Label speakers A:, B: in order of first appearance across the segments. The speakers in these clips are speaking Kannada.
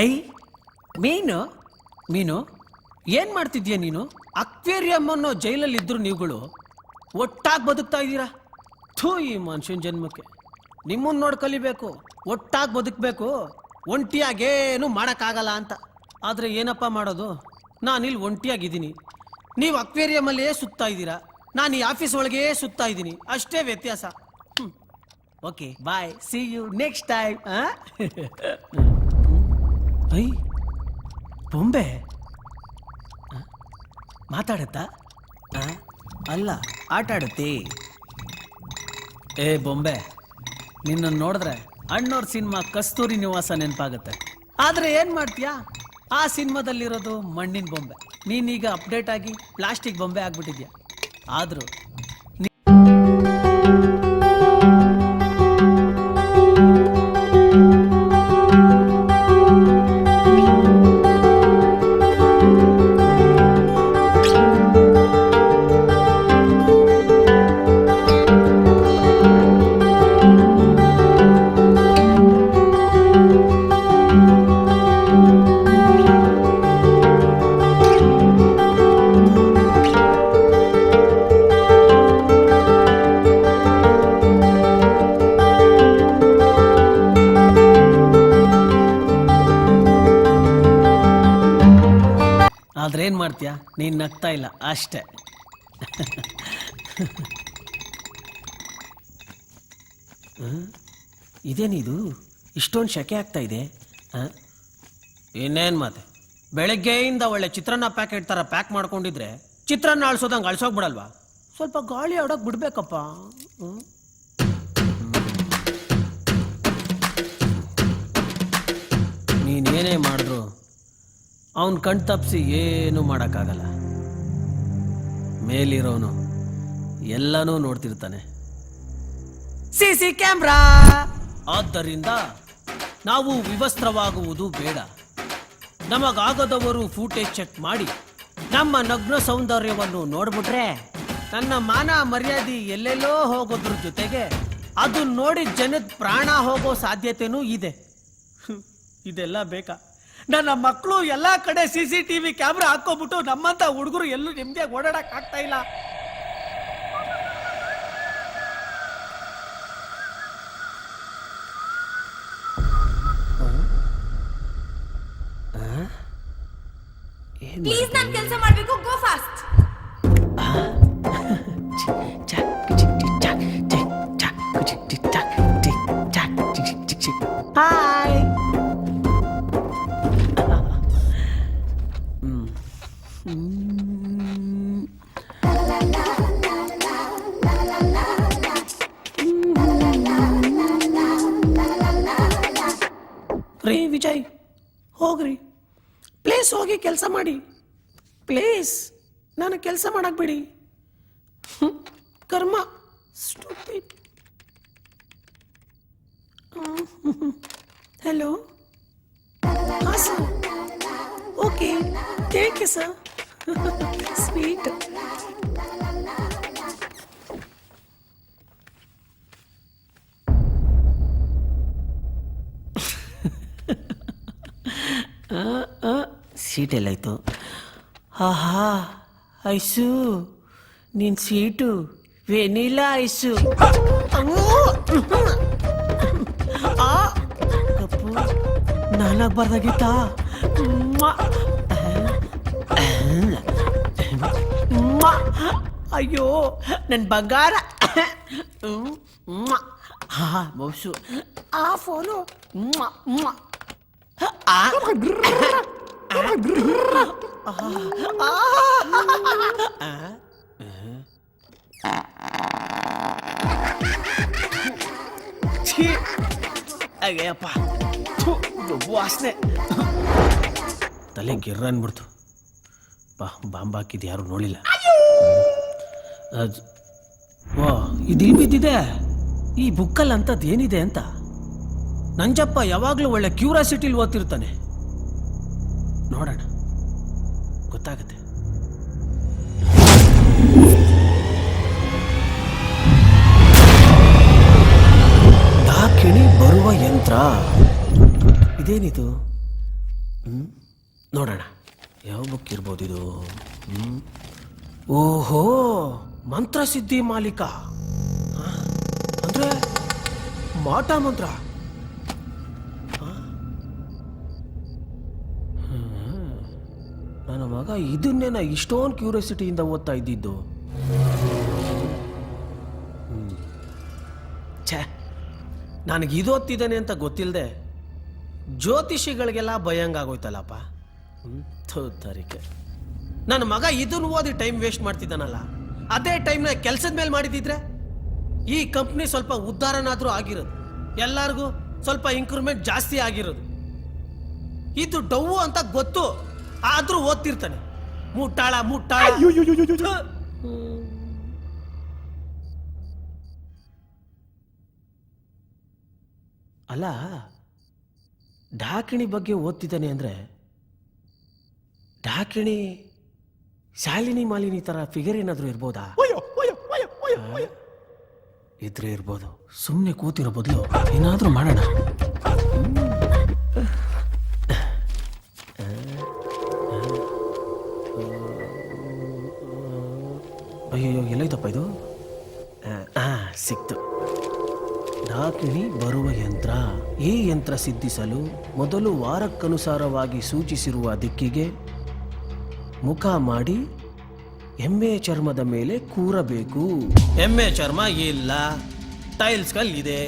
A: ಐ ಮೀನು ಮೀನು ಏನು ಮಾಡ್ತಿದ್ಯಾ ನೀನು? ಅಕ್ವೇರಿಯಂ ಅನ್ನೋ ಜೈಲಲ್ಲಿದ್ದರು ನೀವುಗಳು ಒಟ್ಟಾಗಿ ಬದುಕ್ತಾ ಇದ್ದೀರಾ. ಥೂ, ಈ ಮನುಷ್ಯನ ಜನ್ಮಕ್ಕೆ ನಿಮ್ಮನ್ನು ನೋಡಿ ಕಲಿಬೇಕು. ಒಟ್ಟಾಗಿ ಬದುಕಬೇಕು, ಒಂಟಿಯಾಗೇನು ಮಾಡೋಕ್ಕಾಗಲ್ಲ ಅಂತ. ಆದರೆ ಏನಪ್ಪ ಮಾಡೋದು, ನಾನಿಲ್ಲಿ ಒಂಟಿಯಾಗಿದ್ದೀನಿ, ನೀವು ಅಕ್ವೇರಿಯಮಲ್ಲೇ ಸುತ್ತಾ ಇದ್ದೀರಾ, ನಾನು ಈ ಆಫೀಸ್ ಒಳಗೇ ಸುತ್ತಾ ಇದ್ದೀನಿ, ಅಷ್ಟೇ ವ್ಯತ್ಯಾಸ. Okay bye, see you next time. ಐ ಬೊಂಬೆ ಮಾತಾಡತ್ತಾ? ಅಲ್ಲ, ಆಟ ಆಡುತ್ತೆ. ಏ ಬೊಂಬೆ, ನಿನ್ನನ್ನು ನೋಡಿದ್ರೆ ಅಣ್ಣವ್ರ ಸಿನಿಮಾ ಕಸ್ತೂರಿ ನಿವಾಸ ನೆನಪಾಗುತ್ತೆ. ಆದರೆ ಏನು ಮಾಡ್ತೀಯಾ, ಆ ಸಿನಿಮಾದಲ್ಲಿರೋದು ಮಣ್ಣಿನ ಬೊಂಬೆ, ನೀನೀಗ ಅಪ್ಡೇಟ್ ಆಗಿ ಪ್ಲಾಸ್ಟಿಕ್ ಬೊಂಬೆ ಆಗ್ಬಿಟ್ಟಿದ್ಯಾ. ಆದರೂ ಏನು ಮಾಡ್ತೀಯಾ, ನೀನು ನಗ್ತಾ ಇಲ್ಲ ಅಷ್ಟೇ. ಇದೇನಿದು ಇಷ್ಟೊಂದು ಶೆಕೆ ಆಗ್ತಾ ಇದೆ? ಇನ್ನೇನು ಮಾತೆ, ಬೆಳಗ್ಗೆಯಿಂದ ಒಳ್ಳೆ ಚಿತ್ರಾನ್ನ ಪ್ಯಾಕೆಟ್ ಥರ ಪ್ಯಾಕ್ ಮಾಡ್ಕೊಂಡಿದ್ರೆ ಚಿತ್ರಾನ್ನ ಅಳಿಸೋದಂಗೆ ಅಳಿಸೋಗ್ಬಿಡಲ್ವಾ? ಸ್ವಲ್ಪ ಗಾಳಿ ಆಡೋಕೆ ಬಿಡ್ಬೇಕಪ್ಪ. ನೀನೇನೇ ಮಾಡಿದ್ರು ಅವನ್ ಕಣ್ ತಪ್ಪಿಸಿ ಏನೂ ಮಾಡೋಕ್ಕಾಗಲ್ಲ. ಮೇಲಿರೋನು ಎಲ್ಲನೂ ನೋಡ್ತಿರ್ತಾನೆ. CC camera. ಆದ್ದರಿಂದ ನಾವು ವಿವಸ್ತ್ರವಾಗುವುದು ಬೇಡ. ನಮಗಾಗದವರು ಫೂಟೇಜ್ ಚೆಕ್ ಮಾಡಿ ನಮ್ಮ ನಗ್ನ ಸೌಂದರ್ಯವನ್ನು ನೋಡ್ಬಿಟ್ರೆ ನನ್ನ ಮಾನ ಮರ್ಯಾದೆ ಎಲ್ಲೆಲ್ಲೋ ಹೋಗೋದ್ರ ಜೊತೆಗೆ ಅದು ನೋಡಿ ಜನದ ಪ್ರಾಣ ಹೋಗೋ ಸಾಧ್ಯತೆನೂ ಇದೆ. ಇದೆಲ್ಲ ಬೇಕಾ? ನನ್ನ ಮಕ್ಕಳು ಎಲ್ಲ ಕಡೆ CCTV ಕ್ಯಾಮ್ರಾ ಹಾಕೋಬಿಟ್ಟು ನಮ್ಮಂತ ಹುಡುಗರು ಎಲ್ಲೂ ನೆಮ್ಮದಿಯಾಗಿ ಓಡಾಡಕ್ ಆಗ್ತಾ ಇಲ್ಲ.
B: ಪ್ಲೀಸ್, ನಾನು ಕೆಲಸ ಮಾಡಬೇಕು, ಗೋ ಫಾಸ್ಟ್.
A: ಹಾಯ್. ರೀ ವಿಜಯ್, ಹೋಗ್ರಿ ಪ್ಲೇಸ್, ಹೋಗಿ ಕೆಲಸ ಮಾಡಿ ಪ್ಲೇಸ್. ನಾನು ಕೆಲಸ ಮಾಡಕ್ ಬಿಡಿ. ಕರ್ಮ ಸ್ಟೂಪಿಡ್. ಹಲೋ. ಹಾಂ sir. Okay, thank you sir. Sweet. Seat ಎಲ್ಲಾಯ್ತು? ಆಹಾ ಐಸು, ನಿನ್ನ ಸೀಟು ವೆನಿಲಾ ಐಸು. ಕಪ್ಪು ನಾನಾಗ್ಬಾರ್ದಾಗಿತ್ತ? ಅಯ್ಯೋ ನನ್ನ ಬಂಗಾರ. ಹಾ ಮೌಸು, ಆ ಫೋನು. ಅಯ್ಯಪ್ಪ, ವಾಸನೆ ತಲೆ ಗಿರ್ರ ಅನ್ಬಿಡ್ತು. ಬಾಂಬ್ ಹಾಕಿದ್ದು ಯಾರು ನೋಡಿಲ್ಲ. ವಾ, ಇದಿಲ್ ಬಿದ್ದಿದೆ. ಈ ಬುಕ್ಕಲ್ಲಿ ಅಂಥದ್ದು ಏನಿದೆ ಅಂತ ನಂಜಪ್ಪ ಯಾವಾಗಲೂ ಒಳ್ಳೆ ಕ್ಯೂರಿಯಾಸಿಟಿಲಿ ಓದ್ತಿರ್ತಾನೆ. ನೋಡೋಣ, ಗೊತ್ತಾಗುತ್ತೆ. ದಾಕಿಣಿ ಬರುವ ಯಂತ್ರ. ಇದೇನಿದು? ನೋಡೋಣ ಯಾವ ಬುಕ್ ಇರ್ಬೋದು ಇದು. ಓಹೋ, ಮಂತ್ರಸಿದ್ಧಿ ಮಾಲೀಕ ಅಂದ್ರೆ ಮಾಟ ಮಂತ್ರ. ನನ್ನ ಮಗ ಇದನ್ನೇನ ಇಷ್ಟೊಂದು ಕ್ಯೂರಿಯಾಸಿಟಿಯಿಂದ ಓದ್ತಾ ಇದ್ದಿದ್ದು. ಛೇ, ನನಗೆ ಇದು ಓದ್ತಿದ್ದಾನೆ ಅಂತ ಗೊತ್ತಿಲ್ಲದೆ ಜ್ಯೋತಿಷಿಗಳಿಗೆಲ್ಲ ಭಯಂಗಾಗೋಯ್ತಲ್ಲಪ್ಪ. ತರಿಕೆ, ನನ್ನ ಮಗ ಇದನ್ನು ಓದಿ ಟೈಮ್ ವೇಸ್ಟ್ ಮಾಡ್ತಿದ್ದಾನಲ್ಲ, ಅದೇ ಟೈಮ್ನ ಕೆಲಸದ ಮೇಲೆ ಮಾಡಿದಿದ್ರೆ ಈ ಕಂಪ್ನಿ ಸ್ವಲ್ಪ ಉದ್ಧಾರನಾದ್ರೂ ಆಗಿರೋದು, ಎಲ್ಲರಿಗೂ ಸ್ವಲ್ಪ ಇಂಕ್ರೂವ್ಮೆಂಟ್ ಜಾಸ್ತಿ ಆಗಿರೋದು. ಇದು ಡವ್ವು ಅಂತ ಗೊತ್ತು, ಆದ್ರೂ ಓದ್ತಿರ್ತಾನೆ. ಮುಟ್ಟಾಳ ಮುಟ್ಟಾಳ. ಅಲ್ಲ, ಢಾಕಿಣಿ ಬಗ್ಗೆ ಓದ್ತಿದ್ದಾನೆ ಅಂದ್ರೆ ಢಾಕಿಣಿ ಶಾಲಿನಿ ಮಾಲಿನಿ ತರ ಫಿಗರ್ ಏನಾದ್ರೂ ಇರ್ಬೋದಾ? ಇದ್ರೆ ಇರ್ಬೋದು. ಸುಮ್ಮನೆ ಕೂತಿರೋ ಬದಲು ಏನಾದ್ರೂ ಮಾಡೋಣ. ಅಯ್ಯೋ, ಎಲ್ಲೈತಪ್ಪ ಇದು? ಸಿಕ್ತು. ಢಾಕಿಣಿ ಬರುವ ಯಂತ್ರ. ಈ ಯಂತ್ರ ಸಿದ್ಧಿಸಲು ಮೊದಲು ವಾರಕ್ಕನುಸಾರವಾಗಿ ಸೂಚಿಸಿರುವ ದಿಕ್ಕಿಗೆ ಮುಖ ಮಾಡಿ ಎಮ್ಮೆ ಚರ್ಮದ ಮೇಲೆ ಕೂರಬೇಕು. ಎಮ್ಮೆ ಚರ್ಮ ಇಲ್ಲ, ಟೈಲ್ಸ್ ಕಲ್ಲಿದೆ,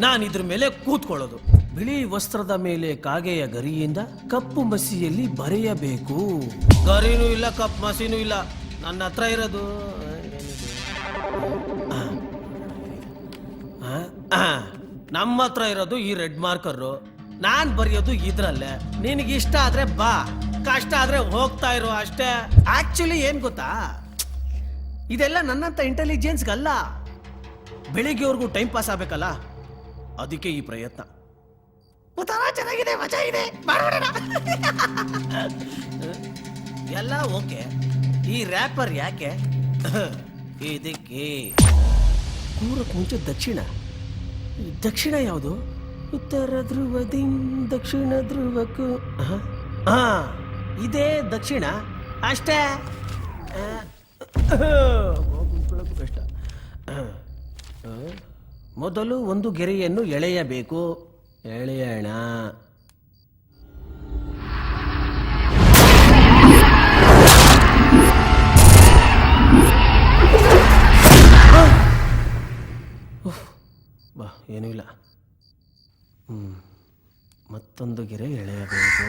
A: ನಾನು ಇದ್ರ ಮೇಲೆ ಕೂತ್ಕೊಳ್ಳೋದು. ಬಿಳಿ ವಸ್ತ್ರದ ಮೇಲೆ ಕಾಗೆಯ ಗರಿಯಿಂದ ಕಪ್ಪು ಮಸಿಯಲ್ಲಿ ಬರೆಯಬೇಕು. ಗರಿನೂ ಇಲ್ಲ, ಕಪ್ಪು ಮಸಿನೂ ಇಲ್ಲ, ನನ್ನ ಹತ್ರ ಇರೋದು ನಮ್ಮ ಹತ್ರ ಇರೋದು ಈ ರೆಡ್ ಮಾರ್ಕರು. ನಾನ್ ಬರೆಯೋದು ಇದ್ರಲ್ಲೇ. ನಿನಗೆ ಇಷ್ಟ ಆದ್ರೆ ಬಾ, ಕಷ್ಟ ಆದ್ರೆ ಹೋಗ್ತಾ ಇರೋ ಅಷ್ಟೇ. ಆಕ್ಚುಲಿ ಏನ್ ಗೊತ್ತಾ, ಇದೆಲ್ಲ ನನ್ನಂತ ಇಂಟೆಲಿಜೆನ್ಸ್ಗಲ್ಲ, ಬೆಳಿಗ್ಗೆವರೆಗೂ ಟೈಮ್ ಪಾಸ್ ಆಗ್ಬೇಕಲ್ಲ, ಅದಕ್ಕೆ ಈ ಪ್ರಯತ್ನ. ಚೆನ್ನಾಗಿದೆ, ಮಜಾ ಇದೆ, ಎಲ್ಲ ಓಕೆ. ಈ ರ್ಯಾಪರ್ ಯಾಕೆ? ಇದಕ್ಕೆ ಪೂರಕ್ಕೆ ಮುಂಚೆ ದಕ್ಷಿಣ ಯಾವುದು? ಉತ್ತರ ಧ್ರುವದಿಂದ ದಕ್ಷಿಣ ಧ್ರುವಕ್ಕೂ. ಇದೇ ದಕ್ಷಿಣ ಅಷ್ಟೇ. ಕಷ್ಟ. ಮೊದಲು ಒಂದು ಗೆರೆಯನ್ನು ಎಳೆಯಬೇಕು. ಎಳೆಯೋಣ. ಬಾ, ಏನೂ ಇಲ್ಲ. ಮತ್ತೊಂದು ಗೆರೆ ಎಳೆಯಬೇಕು.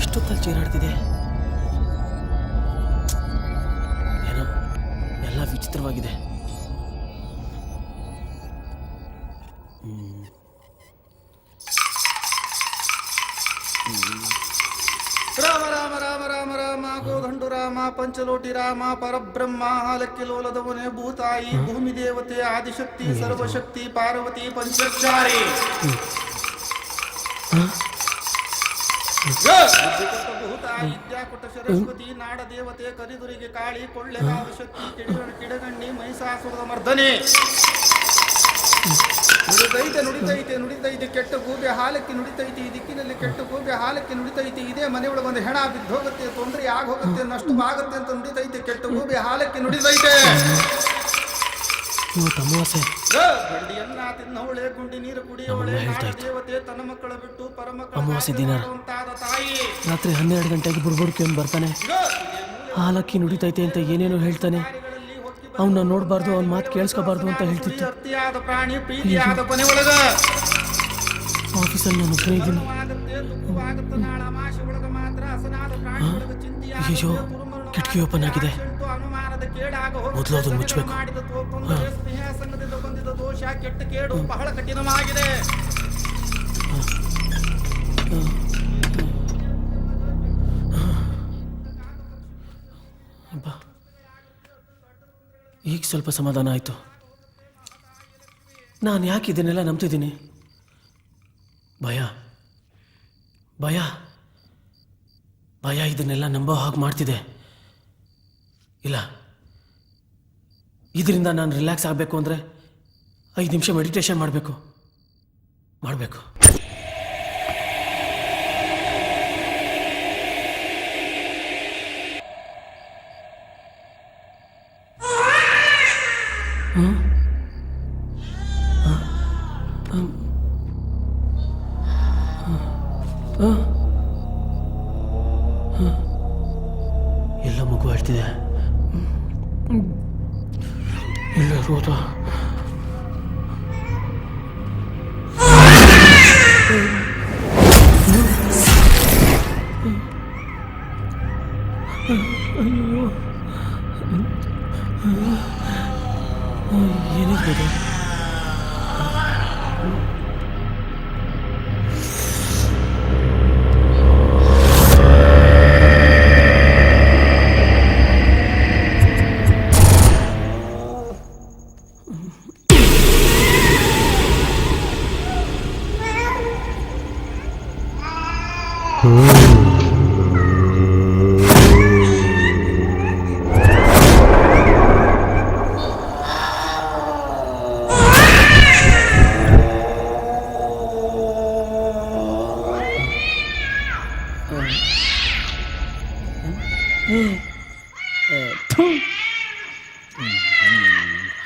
A: ಇಷ್ಟೊತ್ತಲ್ಲಿ ಚೀರಾಡ್ತಿದೆ. ಏನೋ ಎಲ್ಲ ವಿಚಿತ್ರವಾಗಿದೆ.
C: ರಾಮ ರಾಮ ರಾಮ ರಾಮ ರಾಮ ಗೋದಂಡು ರಾಮ ಪಂಚಲೋಟಿ ರಾಮ ಪರಬ್ರಹ್ಮ ಹಾಲಕ್ಕಿ ಲೋಲದವನೇ ಭೂತಾಯಿ ಭೂಮಿ ದೇವತೆ ಆದಿಶಕ್ತಿ ಸರ್ವಶಕ್ತಿ ಪಾರ್ವತಿ ಪಂಚಾಕ್ಷಾರಿ. ಭೂತಾಯಿ ವಿದ್ಯಾಕುಟ ಸರಸ್ವತಿ ನಾಡ ದೇವತೆ ಕರಿದುರಿಗೆ ಕಾಳಿ ಕೊಳ್ಳೆಗಾವ ಶಕ್ತಿ ಕಿಡಗಣ್ಣಿ ಮಹಿಷಾಸುರದ ಮರ್ದನೆ. ನುಡಿತೈತೆ ಕೆಟ್ಟ ಗೂಬೆ ಹಾಲಕ್ಕೆ ನುಡಿತೈತಿ. ಈ ದಿಕ್ಕಿನಲ್ಲಿ ಕೆಟ್ಟ ಗೂಬೆ ಹಾಲಕ್ಕೆ ನುಡಿತೈತಿ. ಇದೇ ಮನೆಯೊಳಗೆ ಒಂದು ಹೆಣ ಬಿದ್ದೋಗುತ್ತೆ, ತೊಂದರೆ ಆಗೋಗುತ್ತೆ, ನಷ್ಟವಾಗುತ್ತೆ ಅಂತ ನುಡಿತೈತೆ. ಕೆಟ್ಟ ಗೂಬೆ ಹಾಲಕ್ಕೆ ನುಡಿತೈತೆ. ಗಂಡಿಯನ್ನ ತಿನ್ನವಳೆ, ಗುಂಡಿ ನೀರು ಕುಡಿಯವಳೆ, ದೇವತೆ ತನ್ನ ಮಕ್ಕಳ ಬಿಟ್ಟು ಪರಮಕ್ಕಳಾದ ತಾಯಿ.
A: ರಾತ್ರಿ 12 ಗಂಟೆಗೆ ಬುರ್ಬುರ್ಕೆ ಬರ್ತಾನೆ. ಹಾಲಕ್ಕಿ ನುಡಿತೈತೆ ಅಂತ ಏನೇನೋ ಹೇಳ್ತಾನೆ. ಅವನ್ನ ನೋಡ್ಬಾರ್ದು, ಅವ್ನ ಮಾತು ಕೇಳಿಸ್ಕೋಬಾರ್ದು ಅಂತ ಹೇಳ್ತಿತ್ತು. ಆಫೀಸಲ್ಲಿ ನಾನು ಒಬ್ಬನೇ ಇದ್ದೀನಿ. ಅಯ್ಯೋ, ಕಿಟಕಿ ಓಪನ್ ಆಗಿದೆ. ಮೊದಲು ಅದನ್ನು ಮುಚ್ಚಬೇಕು.
C: ಕೆಟ್ಟ ಕೇಡು ಬಹಳ ಕಠಿಣವಾಗಿದೆ.
A: ಈಗ ಸ್ವಲ್ಪ ಸಮಾಧಾನ ಆಯಿತು. ನಾನು ಯಾಕೆ ಇದನ್ನೆಲ್ಲ ನಂಬ್ತಿದ್ದೀನಿ? ಭಯ ಭಯ ಭಯ ಇದನ್ನೆಲ್ಲ ನಂಬೋ ಹಾಗೆ ಮಾಡ್ತಿದೆ. ಇಲ್ಲ, ಇದರಿಂದ ನಾನು ರಿಲ್ಯಾಕ್ಸ್ ಆಗಬೇಕು ಅಂದರೆ 5 ನಿಮಿಷ ಮೆಡಿಟೇಷನ್ ಮಾಡಬೇಕು. ಎಲ್ಲ ಮಗು ಆಡ್ತಿದೆ. ಇಲ್ಲ ರೋದ. ಅಯ್ಯೋ, ಏನಿದೆ?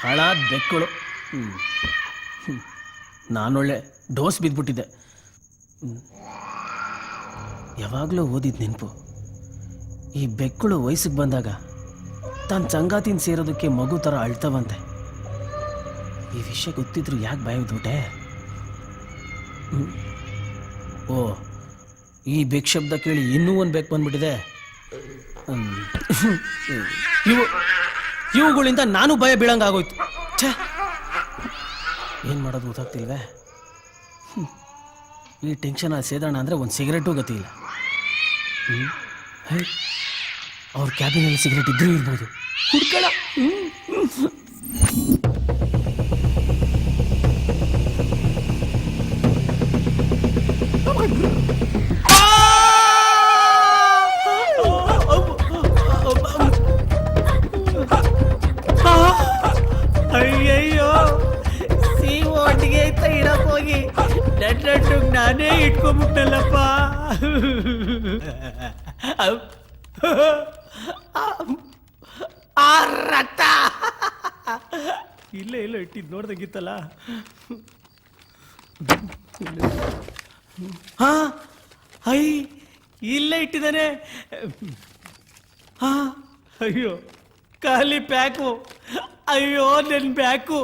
A: ಹಾಳಾದ ಬೆಕ್ಕಳು. ನಾನೊಳ್ಳೆ ಡೋಸ್ ಬಿದ್ದುಬಿಟ್ಟಿದ್ದೆ. ಯಾವಾಗಲೂ ಓದಿದ ನೆನಪು, ಈ ಬೆಕ್ಕಳು ವಯಸ್ಸಿಗೆ ಬಂದಾಗ ತಾನು ಸಂಗಾತಿನ ಸೇರೋದಕ್ಕೆ ಮಗು ಥರ ಅಳ್ತವಂತೆ. ಈ ವಿಷಯ ಗೊತ್ತಿದ್ರು ಯಾಕೆ ಬಾಯ್ಬಿಟ್ಬಿಟ್ಟೆ? ಓ, ಈ ಬೆಕ್ ಶಬ್ದ ಕೇಳಿ ಇನ್ನೂ ಒಂದು ಬೆಕ್ ಬಂದ್ಬಿಟ್ಟಿದೆ. ಇವುಗಳಿಂದ ನಾನು ಭಯ ಬೀಳಂಗಾಗೋಯ್ತು. ಛೇ, ಏನು ಮಾಡೋದು ಗೊತ್ತಾಗ್ತಿಲ್ವೇ? ಈ ಟೆನ್ಷನ್ ಸೇದೋಣ ಅಂದರೆ ಒಂದು ಸಿಗರೇಟು ಗತಿ ಇಲ್ಲ. ಅವ್ರ ಕ್ಯಾಬಿನಲ್ಲಿ ಸಿಗರೇಟ್ ಇದ್ರೂ ಇರ್ಬೋದು. ಹುಡ್ಕಳ. ಅಯ್ಯಯ್ಯೋ, ಒಟ್ಟಿಗೆ ಇಡಕ್ ಹೋಗಿ ನಟ್ಟು ನಾನೇ ಇಟ್ಕೊಂಡ್ಬಿಟ್ಟಲ್ಲಪ್ಪ. ಆ ರಕ್ತ ಇಲ್ಲ ಇಟ್ಟಿದ್ದು ನೋಡ್ದಂಗಿತ್ತಲ್ಲ. ಹಾ, ಐ ಇಲ್ಲೇ ಇಟ್ಟಿದ್ದಾನೆ. ಹಾ, ಅಯ್ಯೋ ಖಾಲಿ ಪ್ಯಾಕು. ಅಯ್ಯೋ ನನ್ನ ಬ್ಯಾಕು.